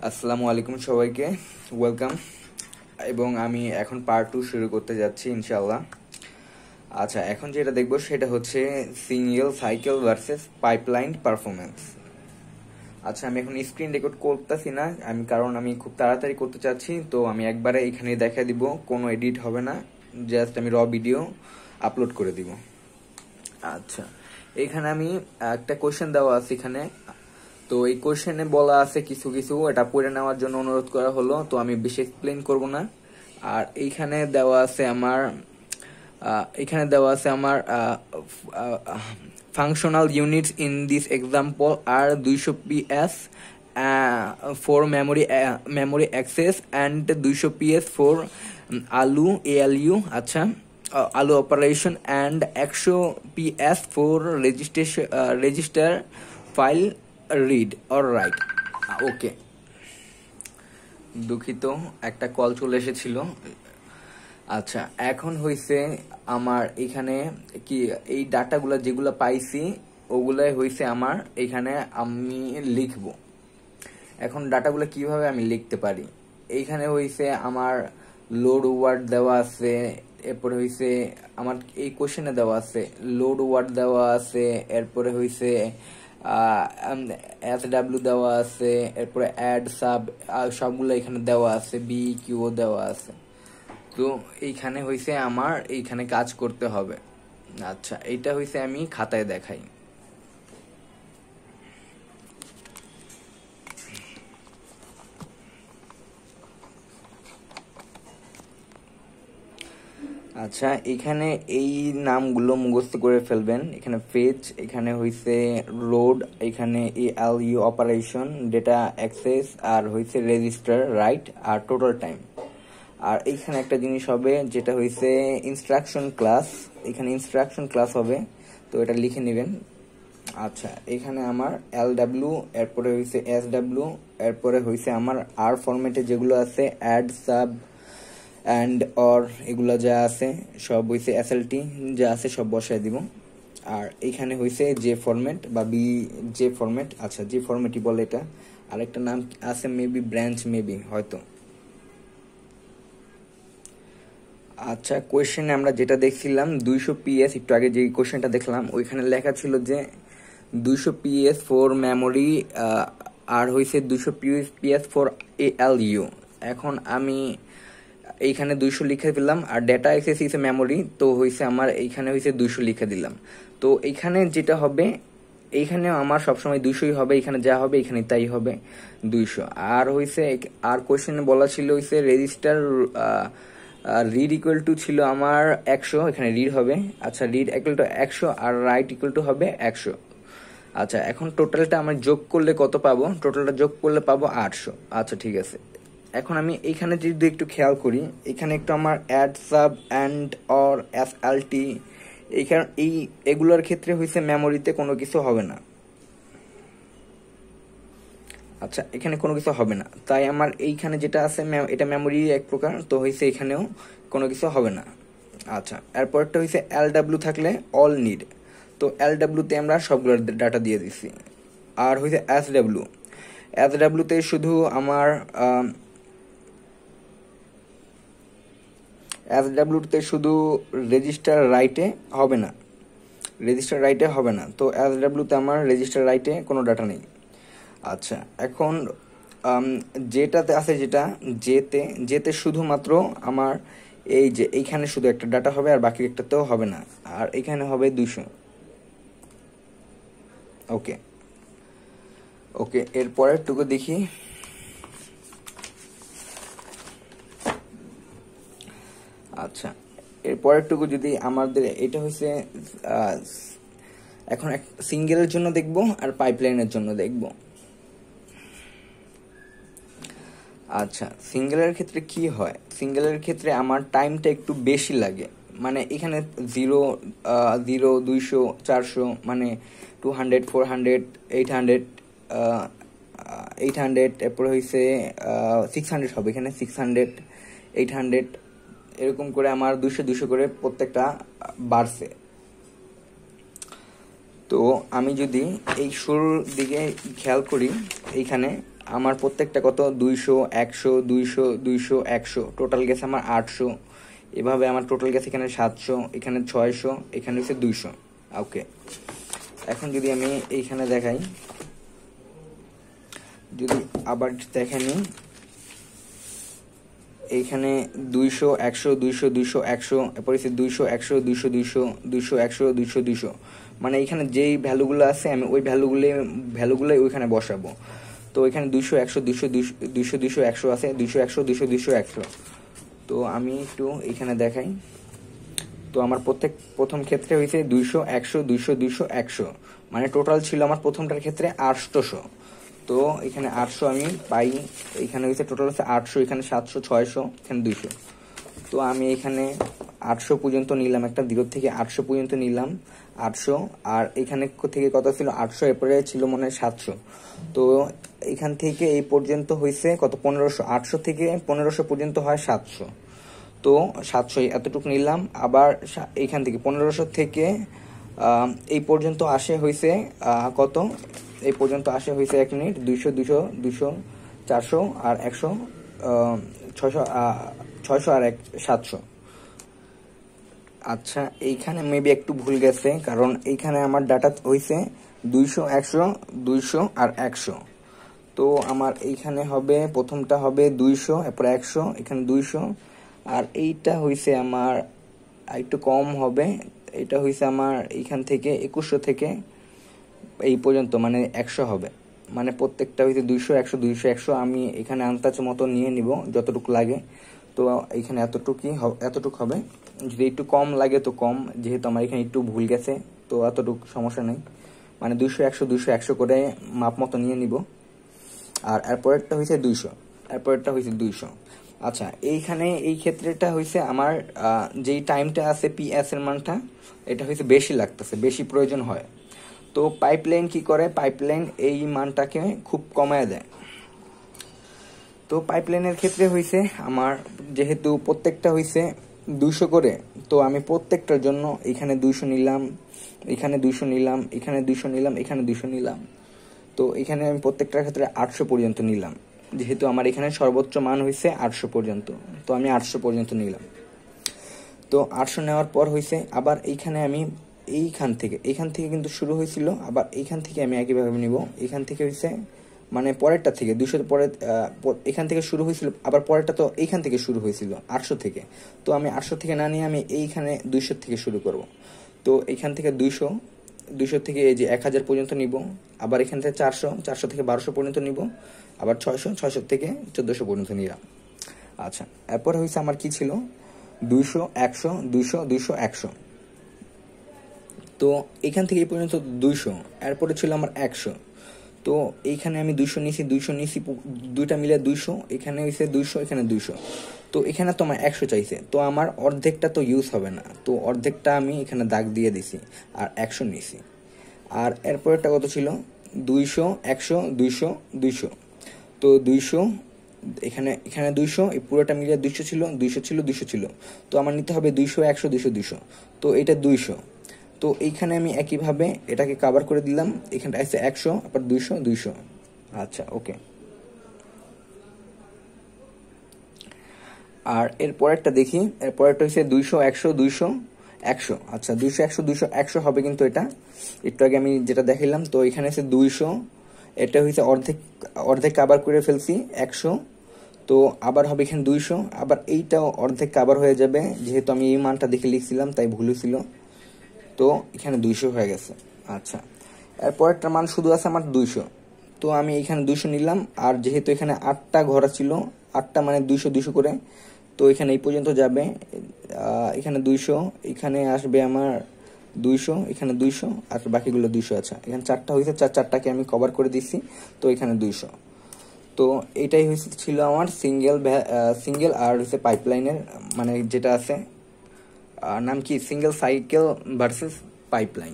আসসালামু আলাইকুম সবাইকে, ওয়েলকাম। এবং আমি এখন পার্ট 2 শুরু করতে যাচ্ছি ইনশাআল্লাহ। আচ্ছা, এখন যেটা দেখবো সেটা হচ্ছে single cycle versus pipeline performance. আচ্ছা, আমি এখন স্ক্রিন রেকর্ড করতেছি না, কারণ আমি খুব তাড়াতাড়ি করতে চাচ্ছি, তো আমি একবারে এখানে দেখা দিব, কোনো এডিট হবে না, জাস্ট আমি র ভিডিও আপলোড করে দিব। আচ্ছা, এখানে আমি একটা কোশ্চেন দেওয়া আছে এখানে, তো এই কোশ্চেনে বলা আছে কিছু কিছু, এটা পড়ে নেওয়ার জন্য অনুরোধ করা হলো, তো আমি বেশি এক্সপ্লেন করব না। আর এইখানে দেওয়া আছে আমার functional units in this example are 200 ps for memory access and 200 ps for ALU আচ্ছা ALU operation and 100 ps for register file read or write. ওকে, দুঃখিত, একটা কল চলে এসেছিল। আচ্ছা, এখন হইছে আমার এখানে কি এই ডাটাগুলো যেগুলো পাইছি ওগুলাই হইছে আমার এখানে আমি লিখব। এখন ডাটাগুলো কিভাবে আমি লিখতে পারি, এইখানে হইছে আমার লোড ওয়ার্ড দেওয়া আছে, এরপরে হইছে আমার এই কোশ্চেনে দেওয়া আছে লোড ওয়ার্ড দেওয়া আছে, এরপরে হইছে SW দেওয়া আছে, এরপরে অ্যাড সাব সবগুলো এখানে দেওয়া আছে, বি কিউ দেওয়া আছে। তো এইখানে হইছে আমার এইখানে কাজ করতে হবে। আচ্ছা, এইটা হইছে আমি খাতায় দেখাই। আচ্ছা, এখানে এই নামগুলো মুখস্থ করে ফেলবেন। এখানে ফেচ, এখানে হইছে লোড, এখানে ALU অপারেশন, ডেটা অ্যাক্সেস, আর হইছে রেজিস্টার রাইট, আর টোটাল টাইম। আর এইখানে একটা জিনিস হবে যেটা হইছে ইনস্ট্রাকশন ক্লাস, এখানে ইনস্ট্রাকশন ক্লাস হবে, তো এটা লিখে নেবেন। আচ্ছা, এখানে আমার LW, এরপরে হইছে SW, এরপরে হইছে আমার আর ফরম্যাটে যেগুলো আছে অ্যাড সাব অ্যান্ড অর এগুলা যা আছে সব হইছে SLT যা আছে সব বসায় দিব। আর এখানে হইছে যে ফরম্যাট বা বি যে ফরম্যাট, আচ্ছা যে ফরম্যাটই বলে, এটা আরেকটা নাম আছে মেবি ব্রাঞ্চ, মেবি হয়তো। আচ্ছা, কোয়েশ্চেনে আমরা যেটা দেখছিলাম 200 PS, একটু আগে যে কোয়েশ্চেনটা দেখলাম ওইখানে লেখা ছিল যে 200 PS ফর মেমোরি আর হইছে 200 PS ফর ALU। এখন আমি এইখানে 200 লিখে দিলাম, আর ডেটা অ্যাক্সেস হইছে মেমোরি, তো হইছে আমার এইখানে হইছে 200 লিখে দিলাম। তো এইখানে যেটা হবে, এইখানে আমার সবসময় 200ই হবে, এখানে যা হবে এখানে তাই হবে 200। আর হইছে আর কোয়েশ্চেনে বলা ছিল হইছে রেজিস্টার রিড ইকুয়াল টু ছিল আমার 100, এখানে রিড হবে। আচ্ছা, রিড ইকুয়াল টু 100 আর রাইট ইকুয়াল টু হবে 100। আচ্ছা, এখন টোটালটা আমরা যোগ করলে কত পাবো, টোটালটা যোগ করলে পাবো 800। আচ্ছা, ঠিক আছে। এখন আমি এইখানে যদি একটু খেয়াল করি, এখানে একটু আমার add sub and or SLT, এইখানে এগুলোর ক্ষেত্রে হইছে মেমোরিতে কোনো কিছু হবে না। আচ্ছা, এখানে কোনো কিছু হবে না, তাই আমার এইখানে যেটা আছে এটা মেমোরি এক প্রকার, তো হইছে এখানেও কোনো কিছু হবে না। আচ্ছা, এরপরটা হইছে LW থাকলে অল নিড, তো LW তে আমরা সবগুলো ডাটা দিয়ে দিছি। আর হইছে SW তে শুধু আমার SW তে শুধু রেজিস্টার রাইটে হবে না, তো SW তে আমার রেজিস্টার রাইটে কোনো ডাটা নেই। আচ্ছা, এখন যেটাতে আছে যেটা যেতে শুধুমাত্র আমার এই যে এইখানে শুধু একটা ডাটা হবে, আর বাকি একটাতেও হবে না, আর এখানে হবে 200। ওকে, এর পরেরটুকু দেখি। আচ্ছা, এর পরেরটুকু যদি আমাদের এটা হচ্ছে এখন সিঙ্গেলের জন্য দেখব আর পাইপলাইনের জন্য দেখব। আচ্ছা, সিঙ্গেলের ক্ষেত্রে কি হয়, সিঙ্গেলের ক্ষেত্রে আমার টাইমটা একটু বেশি লাগে, মানে এখানে 0 0 200 400 মানে 200 400 800 800, এরপরে হয়েছে 600 হবে, এখানে 600 800 এরকম করে আমার 200 200 করে প্রত্যেকটা বাড়ছে। তো আমি যদি এই শুরুর দিকে খেয়াল করি, এইখানে আমার প্রত্যেকটা কত 200 100 200 200 100 টোটাল গেছে আমার 800, এভাবে আমার টোটাল গেছে এখানে 700, এখানে 600, এখানে হচ্ছে 200। ওকে, এখন যদি আমি এইখানে দেখাই, যদি আবার দেখেন এইখানে 200 100 200 200 100, এরপর হচ্ছে 200 100 200 200 200 100 200 200, মানে এখানে যেই ভ্যালুগুলো আছে আমি ওই ভ্যালুগুলোই ওইখানে বসাবো। তো এখানে 200 100 200 200 200 100 আছে, 200 100 200 200 100। তো আমি একটু এখানে দেখাই। তো আমার প্রথম ক্ষেত্রে হয়েছে 200 100 200 200 100, মানে টোটাল ছিল আমার প্রথমটার ক্ষেত্রে 800। তো এখানে 800 আমি পাই, এখানে হয়েছে টোটাল হচ্ছে 800, এখানে 700 600, এখানে 200। তো আমি এখানে 800 পর্যন্ত নিলাম, একটা 0 থেকে 800 পর্যন্ত নিলাম 800, আর এখানে থেকে কত ছিল 800, এরপরে ছিল মনে হয় 700। তো এখান থেকে এই পর্যন্ত হয়েছে কত 1500, 800 থেকে 1500 পর্যন্ত হয় 700। তো 700 এতটুকু নিলাম, আবার এইখান থেকে 1500 থেকে এই পর্যন্ত আসে হয়েছে কত, এই পর্যন্ত আসে হয়েছে 1 মিনিট 200 200 200 400 আর 100 600 600 আর 700। আচ্ছা, এইখানে মেবি একটু ভুল গেছে, কারণ এইখানে আমার ডাটা হয়েছে 200 100 200 আর 100। তো আমার এইখানে হবে প্রথমটা হবে 200, এরপর 100, এখানে 200, আর এইটা হয়েছে আমার একটু কম হবে, এটা হয়েছে আমার এইখান থেকে 2100 থেকে এই পর্যন্ত মানে 100 হবে, মানে প্রত্যেকটা হয়েছে 200 100 200 100। আমি এখানে আন্দাজ মতো নিয়ে নিব যতটুকু লাগে। তো এইখানে এতটুকু হবে, যদি একটু কম লাগে তো কম, যেহেতু আমার এখানে একটু ভুল গেছে তো এতটুকু সমস্যা নেই, মানে 200 100 200 100 করে মাপ মতো নিয়ে নিব। আর এরপরেরটা হয়েছে 200, এরপরেরটা হয়েছে 200। আচ্ছা, এইখানে এই ক্ষেত্রেটা হয়েছে আমার যেই টাইমটা আছে PS এর মানটা, এটা হয়েছে বেশি লাগতেছে, বেশি প্রয়োজন হয়। তো পাইপলাইন কি করে, পাইপলাইন এই মানটাকে খুব কমায় দেয়। তো পাইপলাইনের ক্ষেত্রে হয়েছে আমার যেহেতু প্রত্যেকটা হয়েছে 200 করে, তো আমি প্রত্যেকটার জন্য এখানে 200 নিলাম, এখানে 200 নিলাম, এখানে 200 নিলাম, এখানে 200 নিলাম। তো এখানে আমি প্রত্যেকটার ক্ষেত্রে 800 পর্যন্ত নিলাম, যেহেতু আমার এখানে সর্বোচ্চ মান হয়েছে 800 পর্যন্ত, তো আমি 800 পর্যন্ত নিলাম। তো 800 নেওয়ার পর হয়েছে আবার এইখানে আমি এখান থেকে কিন্তু শুরু হয়েছিল, আবার এইখান থেকে আমি একইভাবে নিব, এখান থেকে হয়েছে মানে পরেরটা থেকে 200 পরে এখান থেকে শুরু হয়েছিল, আবার পরেরটা তো এইখান থেকে শুরু হয়েছিল 800 থেকে। তো আমি 800 থেকে না নিয়ে আমি এইখানে 200 থেকে শুরু করব। তো এইখান থেকে 200 থেকে এই যে 1000 পর্যন্ত নিব, আবার এখান থেকে 400 থেকে 1200 পর্যন্ত নিব, আবার 600 থেকে 1400 পর্যন্ত নিলাম। আচ্ছা, এরপর হয়েছে আমার কি ছিল 200 100 200 200 100। তো এখান থেকে এই পর্যন্ত 200, এরপরে ছিল আমার 100। তো এইখানে আমি 200 নিছি দুইটা মিলে 200, এখানে হয়েছে 200, এখানে 200। তো এখানে তো আমার 100 চাইছে, তো আমার অর্ধেকটা তো ইউজ হবে না, তো অর্ধেকটা আমি এখানে দাগ দিয়ে দিছি আর 100 নিছি। আর এরপরেরটা কত ছিল 200 100 200 200। তো 200 এখানে 200, এই পুরোটা মিলিয়ে 200 ছিল 200 ছিল। তো আমার নিতে হবে 200 100 200 200। তো এটা 200। তো এইখানে আমি একইভাবে এটাকে কভার করে দিলাম, এখানটা আছে 100, আবার 200 200। আচ্ছা, ওকে। আর এর পরেরটা দেখি, এর পরেরটা হচ্ছে 200 100 200 100। আচ্ছা, 200 100 200 100 হবে কিন্তু এটা একটু আগে আমি যেটা দেখাইলাম। তো এখানে আছে 200, এটা হচ্ছে অর্ধেক কভার করে ফেলছি 100। তো আবার হবে এখানে 200, আবার এইটাও অর্ধেক কভার হয়ে যাবে, যেহেতু আমি এই মানটা দেখে লিখছিলাম তাই ভুল ছিল। তো এখানে 200 হয়ে গেছে। আচ্ছা, এরপরেরটা মান শুধু আছে আমার 200। তো আমি এখানে 200 নিলাম, আর যেহেতু এখানে 8টা ঘর ছিল, 8টা মানে 200 200 করে, তো এখানে এই পর্যন্ত যাবে, এখানে 200, এখানে আসবে আমার 200, এখানে 200, আর বাকিগুলো 200 আছে। এখানে 4টা হয়েছে, চারটাকে আমি কভার করে দিচ্ছি, তো এখানে 200। তো এটাই ছিল আমার সিঙ্গেল আর হচ্ছে পাইপলাইনের মানে যেটা আছে নাম কি সিঙ্গেল সাইকেল ভার্সেস পাইপলাইন।